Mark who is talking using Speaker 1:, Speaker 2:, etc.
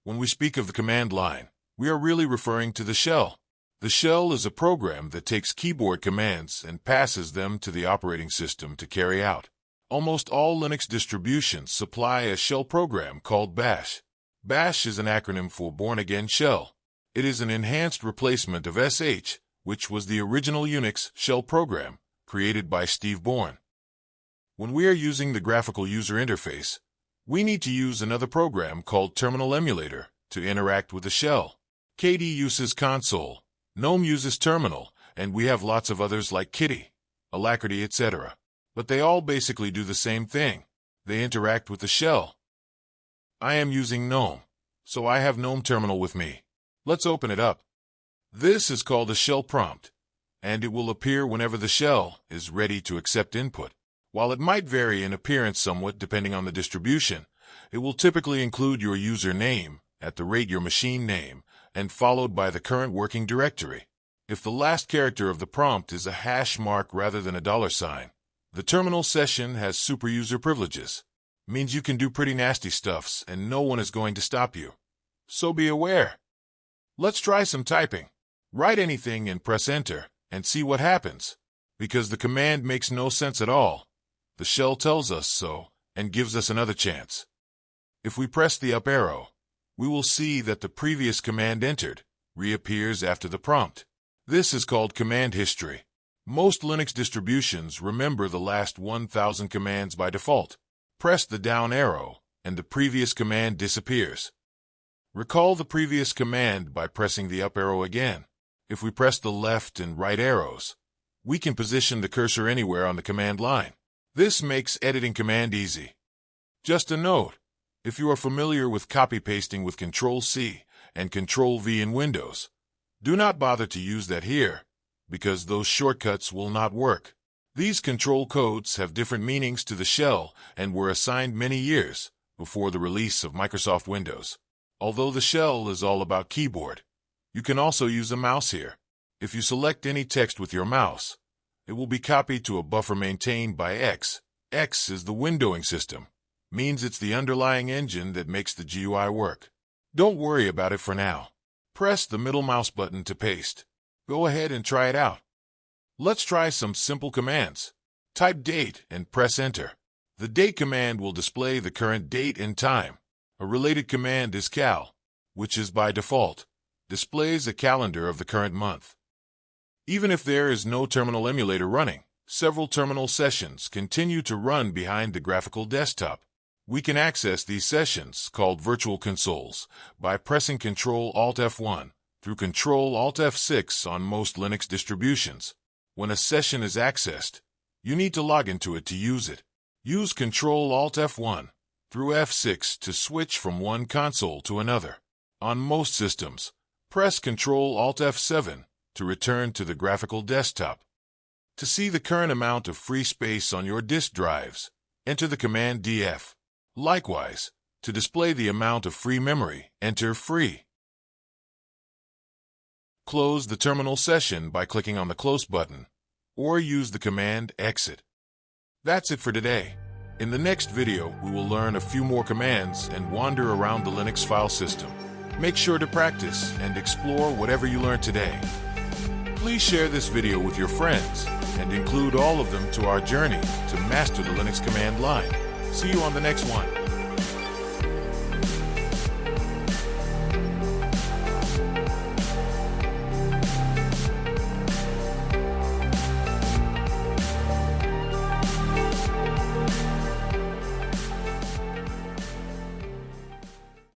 Speaker 1: When we speak of the command line, we are really referring to the shell. The shell is a program that takes keyboard commands and passes them to the operating system to carry out. Almost all Linux distributions supply a shell program called bash. Bash is an acronym for Born Again Shell. It is an enhanced replacement of sh, which was the original Unix shell program created by Steve Bourne. When we are using the graphical user interface, we need to use another program called Terminal Emulator to interact with the shell. KD uses console, GNOME uses terminal, and we have lots of others like Kitty, Alacrity, etc. But they all basically do the same thing. They interact with the shell. I am using GNOME, so I have GNOME Terminal with me. Let's open it up. This is called a shell prompt, and it will appear whenever the shell is ready to accept input. While it might vary in appearance somewhat depending on the distribution, it will typically include your username at the rate your machine name and followed by the current working directory. If the last character of the prompt is a hash mark rather than a $sign, the terminal session has superuser privileges. Means you can do pretty nasty stuffs and no one is going to stop you. So be aware. Let's try some typing. Write anything and press enter and see what happens. Because the command makes no sense at all, the shell tells us so and gives us another chance. If we press the up arrow, we will see that the previous command entered reappears after the prompt. This is called command history. Most Linux distributions remember the last 1,000 commands by default. Press the down arrow, and the previous command disappears. Recall the previous command by pressing the up arrow again. If we press the left and right arrows, we can position the cursor anywhere on the command line. This makes editing command easy. Just a note, if you are familiar with copy-pasting with Ctrl-C and Ctrl-V in Windows, do not bother to use that here, because those shortcuts will not work. These control codes have different meanings to the shell and were assigned many years before the release of Microsoft Windows. Although the shell is all about keyboard, you can also use a mouse here. If you select any text with your mouse, it will be copied to a buffer maintained by X. X is the windowing system. Means it's the underlying engine that makes the GUI work. Don't worry about it for now. Press the middle mouse button to paste. Go ahead and try it out. Let's try some simple commands. Type date and press enter. The date command will display the current date and time. A related command is cal, which is by default, displays a calendar of the current month. Even if there is no terminal emulator running, several terminal sessions continue to run behind the graphical desktop. We can access these sessions, called virtual consoles, by pressing Ctrl-Alt-F1 through Ctrl-Alt-F6 on most Linux distributions. When a session is accessed, you need to log into it to use it. Use Ctrl-Alt-F1 through F6 to switch from one console to another. On most systems, press Ctrl-Alt-F7 to return to the graphical desktop. To see the current amount of free space on your disk drives, enter the command df. Likewise, to display the amount of free memory, enter free. Close the terminal session by clicking on the close button, or use the command exit. That's it for today. In the next video, we will learn a few more commands and wander around the Linux file system. Make sure to practice and explore whatever you learned today. Please share this video with your friends and include all of them to our journey to master the Linux command line. See you on the next one.